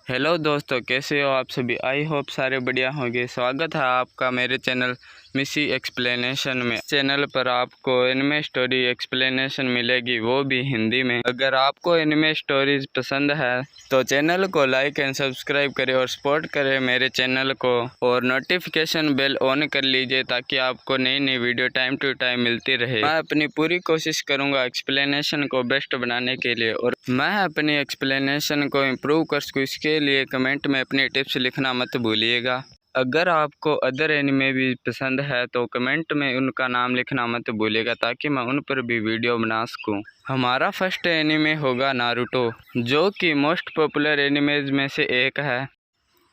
Hello दोस्तों, कैसे हो आप सभी। आई होप सारे बढ़िया होंगे। स्वागत है आपका मेरे चैनल मिसी एक्सप्लेनेशन में। चैनल पर आपको एनिमे स्टोरी एक्सप्लेनेशन मिलेगी, वो भी हिंदी में। अगर आपको एनिमे स्टोरीज पसंद है तो चैनल को लाइक एंड सब्सक्राइब करें और सपोर्ट करें मेरे चैनल को, और नोटिफिकेशन बेल ऑन कर लीजिए ताकि आपको नई नई वीडियो टाइम टू टाइम मिलती रहे। मैं अपनी पूरी कोशिश करूँगा एक्सप्लेनेशन को बेस्ट बनाने के लिए, और मैं अपनी एक्सप्लेनेशन को इम्प्रूव कर सकूँ इसके लिए कमेंट में अपनी टिप्स लिखना मत भूलिएगा। अगर आपको अदर एनिमे भी पसंद है तो कमेंट में उनका नाम लिखना मत भूलिएगा ताकि मैं उन पर भी वीडियो बना सकूं। हमारा फर्स्ट एनिमे होगा नारुतो, जो कि मोस्ट पॉपुलर एनिमेज में से एक है।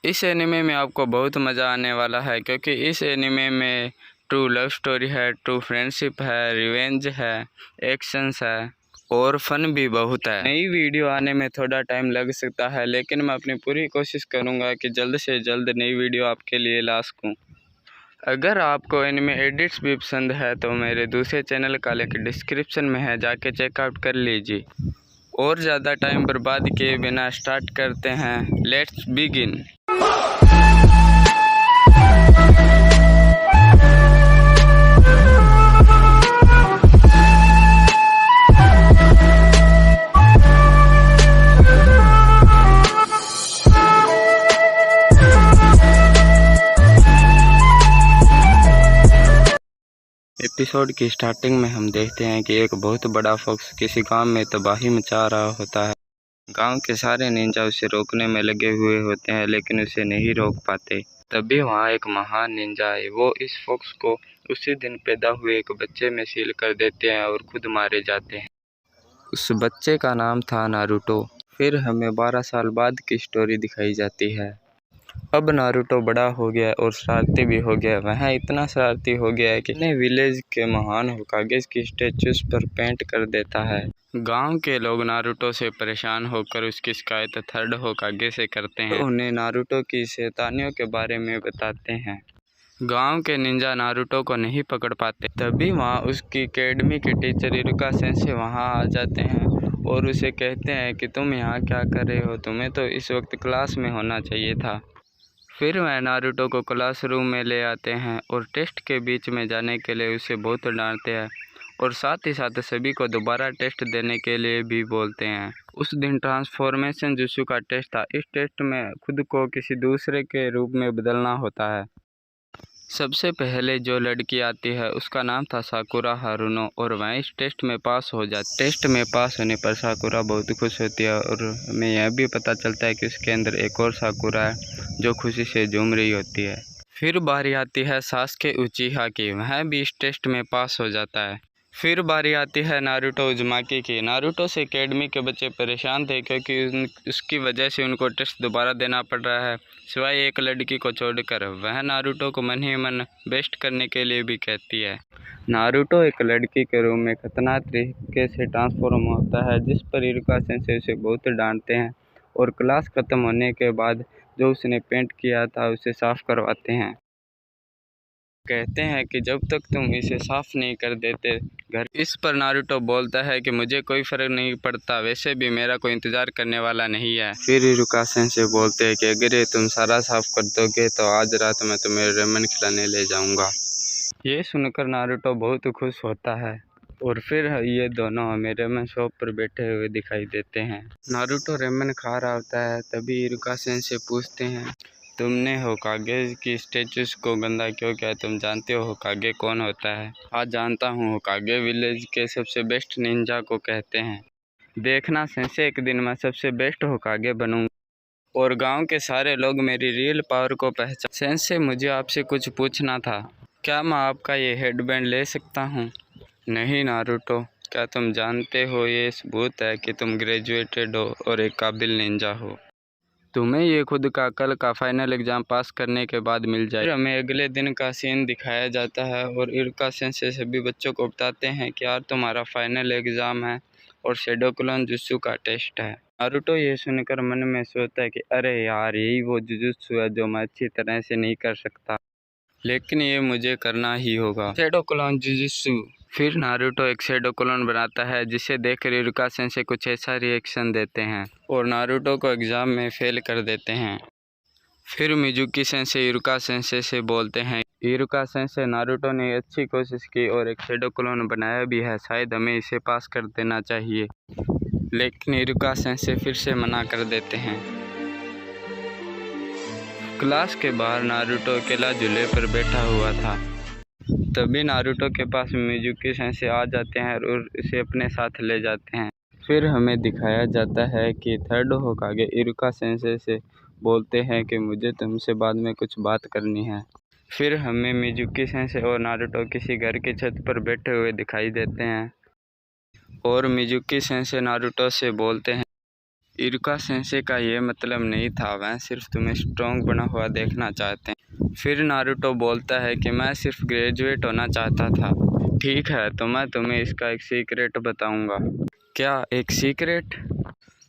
इस एनिमे में आपको बहुत मज़ा आने वाला है, क्योंकि इस एनिमे में ट्रू लव स्टोरी है, ट्रू फ्रेंडशिप है, रिवेंज है, एक्शंस है और फन भी बहुत है। नई वीडियो आने में थोड़ा टाइम लग सकता है, लेकिन मैं अपनी पूरी कोशिश करूंगा कि जल्द से जल्द नई वीडियो आपके लिए ला सकूँ। अगर आपको एनिमे एडिट्स भी पसंद है तो मेरे दूसरे चैनल का लिंक डिस्क्रिप्शन में है, जाके चेकआउट कर लीजिए। और ज़्यादा टाइम बर्बाद किए बिना स्टार्ट करते हैं। Let's begin. एपिसोड की स्टार्टिंग में हम देखते हैं कि एक बहुत बड़ा फॉक्स किसी गांव में तबाही मचा रहा होता है। गांव के सारे निंजा उसे रोकने में लगे हुए होते हैं, लेकिन उसे नहीं रोक पाते। तभी वहां एक महान निंजा है। वो इस फॉक्स को उसी दिन पैदा हुए एक बच्चे में सील कर देते हैं और खुद मारे जाते हैं। उस बच्चे का नाम था नारुतो। फिर हमें 12 साल बाद की स्टोरी दिखाई जाती है। अब नारुतो बड़ा हो गया और शरारती भी हो गया। वह इतना शरारती हो गया है कि अपने विलेज के महान होकागे की स्टेचूज पर पेंट कर देता है। गांव के लोग नारुतो से परेशान होकर उसकी शिकायत थर्ड होकागे से करते हैं। उन्हें नारुतो की शैतानियों के बारे में बताते हैं। गांव के निंजा नारुतो को नहीं पकड़ पाते। तभी वहां उसकी एकेडमी के टीचर इरुका सेंसे वहां आ जाते हैं और उसे कहते हैं कि तुम यहाँ क्या कर रहे हो, तुम्हें तो इस वक्त क्लास में होना चाहिए था। फिर वह नारुतो को क्लासरूम में ले आते हैं और टेस्ट के बीच में जाने के लिए उसे बहुत डांटते हैं, और साथ ही साथ सभी को दोबारा टेस्ट देने के लिए भी बोलते हैं। उस दिन ट्रांसफॉर्मेशन जुत्सु का टेस्ट था। इस टेस्ट में खुद को किसी दूसरे के रूप में बदलना होता है। सबसे पहले जो लड़की आती है उसका नाम था साकुरा हारुनो, और वह इस टेस्ट में पास हो जाती। टेस्ट में पास होने पर साकुरा बहुत खुश होती है, और हमें यह भी पता चलता है कि उसके अंदर एक और साकुरा है जो खुशी से झूम रही होती है। फिर बारी आती है सासुके उचिहा की। वह भी इस टेस्ट में पास हो जाता है। फिर बारी आती है नारुतो उज़ुमाकी की। नारुतो से एकेडमी के बच्चे परेशान थे, क्योंकि उसकी वजह से उनको टेस्ट दोबारा देना पड़ रहा है, सिवाय एक लड़की को छोड़कर। वह नारुतो को मन ही मन बेस्ट करने के लिए भी कहती है। नारुतो एक लड़की के रूप में खतरनाक तरीके से ट्रांसफॉर्म होता है, जिस पर इरुका सेंसेई उसे बहुत डांटते हैं, और क्लास ख़त्म होने के बाद जो उसने पेंट किया था उसे साफ़ करवाते हैं। कहते हैं कि जब तक तुम इसे साफ नहीं कर देते घर। इस पर नारुतो बोलता है कि मुझे कोई फर्क नहीं पड़ता, वैसे भी मेरा कोई इंतजार करने वाला नहीं है। फिर इरुका सेंसेई बोलते हैं कि अगर ये तुम सारा साफ कर दोगे तो आज रात मैं तुम्हें रेमन खिलाने ले जाऊंगा। ये सुनकर नारुतो बहुत खुश होता है, और फिर ये दोनों हमें रेमन शॉप पर बैठे हुए दिखाई देते हैं। नारुतो रेमन खा रहा होता है। तभी इरुका सेंसेई पूछते हैं, तुमने होकागे की स्टेचूज को गंदा क्यों किया? तुम जानते हो होकागे कौन होता है? हाँ जानता हूँ, होकागे विलेज के सबसे बेस्ट निंजा को कहते हैं। देखना सेंसेई, एक दिन मैं सबसे बेस्ट होकागे बनूंगा और गांव के सारे लोग मेरी रियल पावर को पहचान। सेंसेई, मुझे आपसे कुछ पूछना था। क्या मैं आपका ये हेडबैंड ले सकता हूँ? नहीं नारुतो, क्या तुम जानते हो ये सबूत है कि तुम ग्रेजुएटेड हो और एक काबिल निंजा हो। तुम्हें ये खुद का कल का फाइनल एग्ज़ाम पास करने के बाद मिल जाए। फिर हमें अगले दिन का सीन दिखाया जाता है, और इरुका सेंसेई सभी बच्चों को बताते हैं कि यार तुम्हारा फाइनल एग्ज़ाम है और शैडो क्लोन जुत्सु का टेस्ट है। नारुतो ये सुनकर मन में सोचता है कि अरे यार, यही वो जुजुत्सु है जो मैं अच्छी तरह से नहीं कर सकता, लेकिन ये मुझे करना ही होगा। शैडो क्लोन जुजुत्सु फिर नारुतो एक शैडो क्लोन बनाता है जिसे देखकर इरुका सेंसे कुछ ऐसा रिएक्शन देते हैं और नारुतो को एग्ज़ाम में फेल कर देते हैं। फिर मिजुकी सेंसे इरुका सेंसे से बोलते हैं, इरुका सेंसे नारुतो ने अच्छी कोशिश की और एक शैडो क्लोन बनाया भी है, शायद हमें इसे पास कर देना चाहिए। लेकिन इरुका सेंसे फिर से मना कर देते हैं। क्लास के बाहर नारुतो अकेला झूले पर बैठा हुआ था। तभी नारुतो के पास मिजुकी सेंसे आ जाते हैं और उसे अपने साथ ले जाते हैं। फिर हमें दिखाया जाता है कि थर्ड होकागे इरुका सेंसे से बोलते हैं कि मुझे तुमसे बाद में कुछ बात करनी है। फिर हमें मिजुकी सेंसे और नारुतो किसी घर की छत पर बैठे हुए दिखाई देते हैं और मिजुकी सेंसे नारुतो से बोलते हैं, इरुका सेंसे का ये मतलब नहीं था, वह सिर्फ तुम्हें स्ट्रॉन्ग बना हुआ देखना चाहते हैं। फिर नारुतो बोलता है कि मैं सिर्फ ग्रेजुएट होना चाहता था। ठीक है, तो मैं तुम्हें इसका एक सीक्रेट बताऊंगा। क्या एक सीक्रेट?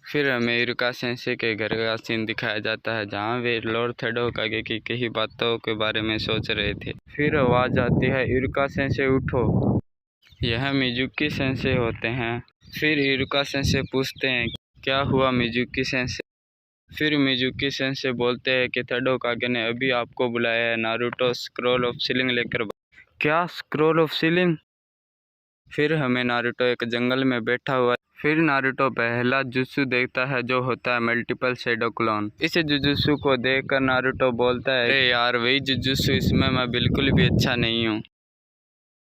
फिर हमें इरुका सेंसे के घर का सीन दिखाया जाता है जहाँ वे लॉर्ड थर्ड होकागे की कई बातों के बारे में सोच रहे थे। फिर आवाज़ आती है, इरुका सेंसे उठो। यह मिजुकी सेंसे होते हैं। फिर इरुका सेंसे पूछते हैं, क्या हुआ मिजुकी सेंसे? फिर मिजुकी सेंसे बोलते हैं कि थर्ड होकागे ने अभी आपको बुलाया है, नारुतो स्क्रॉल ऑफ सीलिंग लेकर। क्या स्क्रॉल ऑफ सीलिंग? फिर हमें नारुतो एक जंगल में बैठा हुआ। फिर नारुतो पहला जुत्सु देखता है जो होता है मल्टीपल शैडो क्लोन। इस जुजुत्सु को देखकर नारुतो बोलता है, अरे यार वही जुजुत्सु, इसमें मैं बिल्कुल भी अच्छा नहीं हूँ।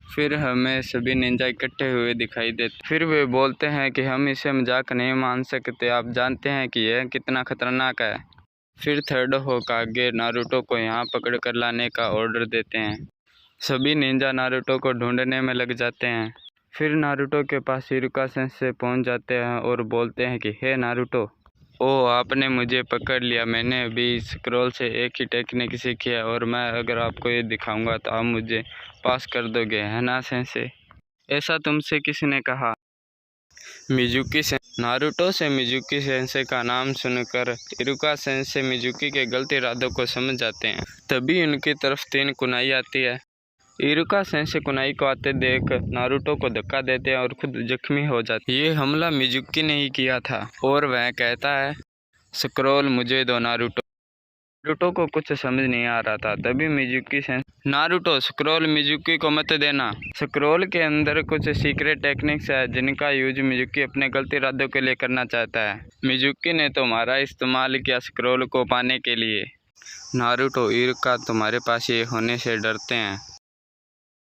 फिर हमें सभी निंजा इकट्ठे हुए दिखाई देते। फिर वे बोलते हैं कि हम इसे मजाक नहीं मान सकते, आप जानते हैं कि यह कितना खतरनाक है। फिर थर्ड होकागे नारुतो को यहाँ पकड़ कर लाने का ऑर्डर देते हैं। सभी निंजा नारुतो को ढूंढने में लग जाते हैं। फिर नारुतो के पास इरुका सेंसे पहुँच जाते हैं और बोलते हैं कि हे नारुतो, ओ आपने मुझे पकड़ लिया, मैंने अभी स्क्रॉल से एक ही टेक्निक सीखी है और मैं अगर आपको ये दिखाऊंगा तो आप मुझे पास कर दोगे, है ना सेंसे? ऐसा तुमसे किसने कहा? Mizuki sensei. नारुतो से मिजुकी सेंसे का नाम सुनकर इरुका सेंसे मिजुकी के गलत इरादों को समझ जाते हैं। तभी उनकी तरफ 3 कुनाई आती है। इरुका सेंसे कुनाई को आते देख नारुतो को धक्का देते हैं और खुद जख्मी हो जाते हैं। ये हमला मिजुकी ने ही किया था और वह कहता है, स्क्रॉल मुझे दो नारुतो। नारुतो को कुछ समझ नहीं आ रहा था। तभी Mizuki sensei, Naruto scroll Mizuki को मत देना। स्क्रॉल के अंदर कुछ सीक्रेट टेक्निक्स है जिनका यूज मिजुकी अपने गलत इरादों के लिए करना चाहता है। मिजुकी ने तुम्हारा इस्तेमाल किया स्क्रॉल को पाने के लिए। नारुतो, इरुका तुम्हारे पास ये होने से डरते हैं।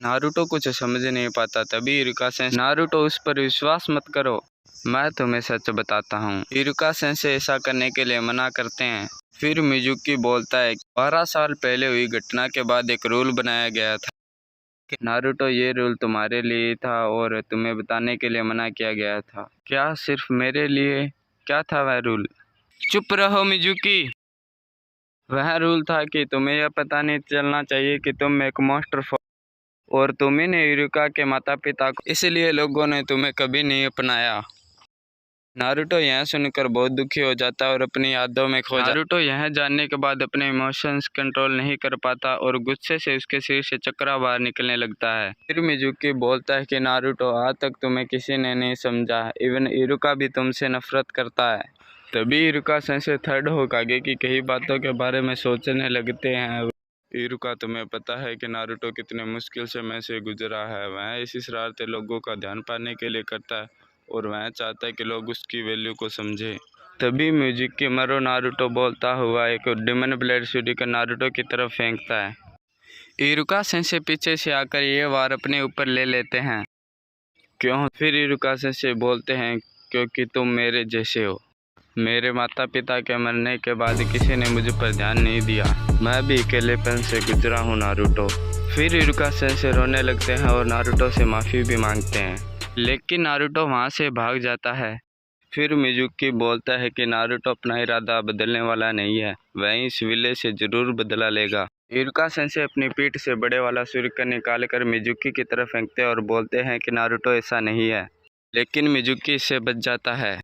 नारुतो कुछ समझ नहीं पाता। तभी इरुका सेंसे, नारुतो उस पर विश्वास मत करो, मैं तुम्हें सच बताता हूँ। इरुका सेंसे ऐसा करने के लिए मना करते हैं। फिर मिजुकी बोलता है, 12 साल पहले हुई घटना के बाद एक रूल बनाया गया था कि नारुतो ये रूल तुम्हारे लिए था और तुम्हें बताने के लिए मना किया गया था। क्या सिर्फ मेरे लिए? क्या था वह रूल? चुप रहो मिजुकी। वह रूल था कि तुम्हें यह पता नहीं चलना चाहिए कि तुम एक मॉन्स्टर और तुम्ही ने इरुका के माता पिता को, इसलिए लोगों ने तुम्हें कभी नहीं अपनाया। नारुतो यह सुनकर बहुत दुखी हो जाता है और अपनी यादों में खो जाता है। नारुतो यह जानने के बाद अपने इमोशंस कंट्रोल नहीं कर पाता और गुस्से से उसके सिर से चक्रा बाहर निकलने लगता है। फिर मिजुकी बोलता है कि नारुतो, आज तक तुम्हें किसी ने नहीं समझा, इवन इरुका भी तुमसे नफरत करता है। तभी इरुका सेंसे थर्ड होकागे की कई बातों के बारे में सोचने लगते हैं। इरुका, तुम्हें पता है कि नारुतो कितने मुश्किल समय से गुजरा है। वह इसी शरारती लोगों का ध्यान पाने के लिए करता है और वह चाहता है कि लोग उसकी वैल्यू को समझें। तभी मिजुकी मरो नारुतो बोलता हुआ एक डेमन ब्लेड छुरी कर नारुतो की तरफ फेंकता है। इरुका सेंसे पीछे से आकर ये वार अपने ऊपर ले लेते हैं। क्यों? फिर इरुका सेंसे बोलते हैं, क्योंकि तुम मेरे जैसे हो। मेरे माता पिता के मरने के बाद किसी ने मुझ पर ध्यान नहीं दिया, मैं भी अकेलेपन से गुजरा हूँ नारुतो। फिर इरुका सेंसे रोने लगते हैं और नारुतो से माफ़ी भी मांगते हैं, लेकिन नारुतो वहाँ से भाग जाता है। फिर मिजुकी बोलता है कि नारुतो अपना इरादा बदलने वाला नहीं है, वह इस विले से ज़रूर बदला लेगा। इरुका सेंसे अपनी पीठ से बड़े वाला छुरी निकालकर मिजुकी की तरफ फेंकते हैं और बोलते हैं कि नारुतो ऐसा नहीं है, लेकिन मिजुकी इससे बच जाता है।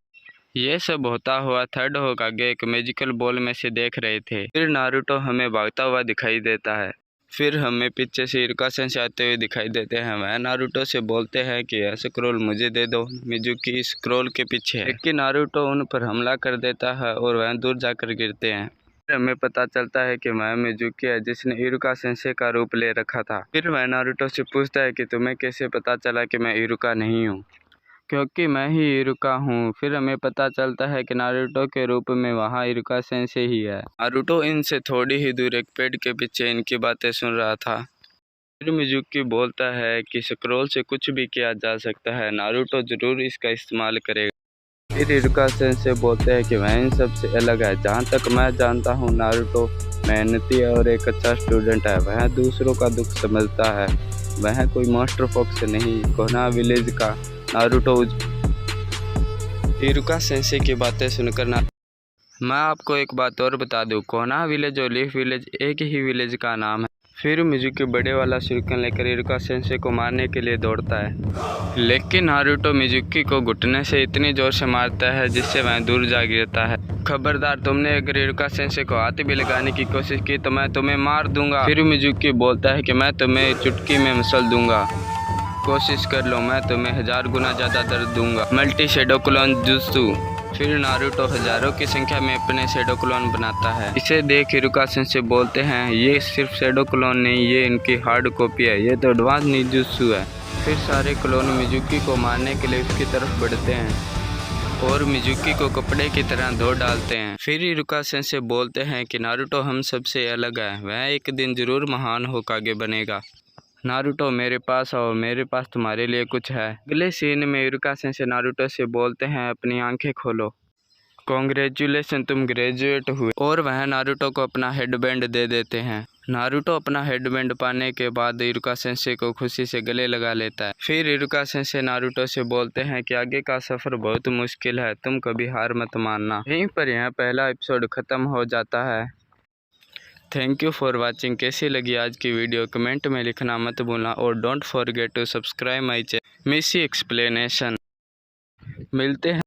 ये सब होता हुआ थर्ड होकागे एक मैजिकल बॉल में से देख रहे थे। फिर नारुतो हमें भागता हुआ दिखाई देता है। फिर हमें पीछे से इरुका सेंसेई आते हुए दिखाई देते हैं। वह नारुतो से बोलते हैं कि यह स्क्रॉल मुझे दे दो। मिजुकी इस स्क्रॉल के पीछे है, लेकिन नारुतो उन पर हमला कर देता है और वह दूर जाकर गिरते हैं। फिर हमें पता चलता है कि वह मिजुकी है जिसने इरुका सेंसेई का रूप ले रखा था। फिर वह नारुतो से पूछता है कि तुम्हें कैसे पता चला कि मैं इरुका नहीं हूँ, क्योंकि मैं ही इरुका हूँ। फिर हमें पता चलता है कि नारुतो के रूप में वहाँ इरुका सेंसेई ही है। नारुतो इनसे थोड़ी ही दूर एक पेड़ के पीछे इनकी बातें सुन रहा था। फिर मिजुकी बोलता है कि स्क्रॉल से कुछ भी किया जा सकता है, नारुतो जरूर इसका इस्तेमाल करेगा। फिर इरुका सेंसेई बोलते हैं कि वह इन सब से अलग है। जहाँ तक मैं जानता हूँ नारुतो मेहनती और एक अच्छा स्टूडेंट है। वह दूसरों का दुख समझता है। वह कोई मास्टर फॉक्स नहीं। कोना विलेज का नारुतो इरुका सेंसेई की बातें सुनकर मैं आपको एक बात और बता दूं, कोना विलेज और लीफ विलेज एक ही विलेज का नाम है। फिर मिजुकी बड़े वाला शुरिकन लेकर इरुका सेंसेई को मारने के लिए दौड़ता है, लेकिन नारुतो मिजुकी को घुटने से इतनी जोर से मारता है जिससे वह दूर जा गिरता है। खबरदार, तुमने अगर इरुका सेंसेई को हाथ भी लगाने की कोशिश की तो मैं तुम्हें मार दूंगा। फिर मिजुकी बोलता है कि मैं तुम्हें चुटकी में मसल दूंगा, कोशिश कर लो, मैं तुम्हें 1000 गुना ज़्यादा दर्द दूंगा। Multi shadow clone jutsu. फिर नारुतो हजारों की संख्या में अपने शैडो क्लोन बनाता है। इसे देख इरुका सेंसेई बोलते हैं ये सिर्फ शैडो क्लोन नहीं, ये इनकी हार्ड कॉपी है, ये तो एडवांस निंजुत्सु है। फिर सारे क्लोन मिजुकी को मारने के लिए उसकी तरफ बढ़ते हैं और मिजुकी को कपड़े की तरह धो डालते हैं। फिर इरुका सेंसेई बोलते हैं कि नारुतो हम सबसे अलग है, वह एक दिन जरूर महान होकागे बनेगा। नारुतो मेरे पास आओ, मेरे पास तुम्हारे लिए कुछ है। अगले सीन में इरुका सेंसेई नारुतो से बोलते हैं अपनी आंखें खोलो, कॉन्ग्रेचुलेशन तुम ग्रेजुएट हुए। और वह नारुतो को अपना हेडबैंड दे देते हैं। नारुतो अपना हेडबैंड पाने के बाद इरुका सेंसेई को खुशी से गले लगा लेता है। फिर इरुका सेंसेई नारुतो से बोलते हैं कि आगे का सफ़र बहुत मुश्किल है, तुम कभी हार मत मानना। यहीं पर यह पहला एपिसोड ख़त्म हो जाता है। Thank you for watching. कैसी लगी आज की वीडियो कमेंट में लिखना मत भूलना और don't forget to subscribe my channel missy explanation. मिलते हैं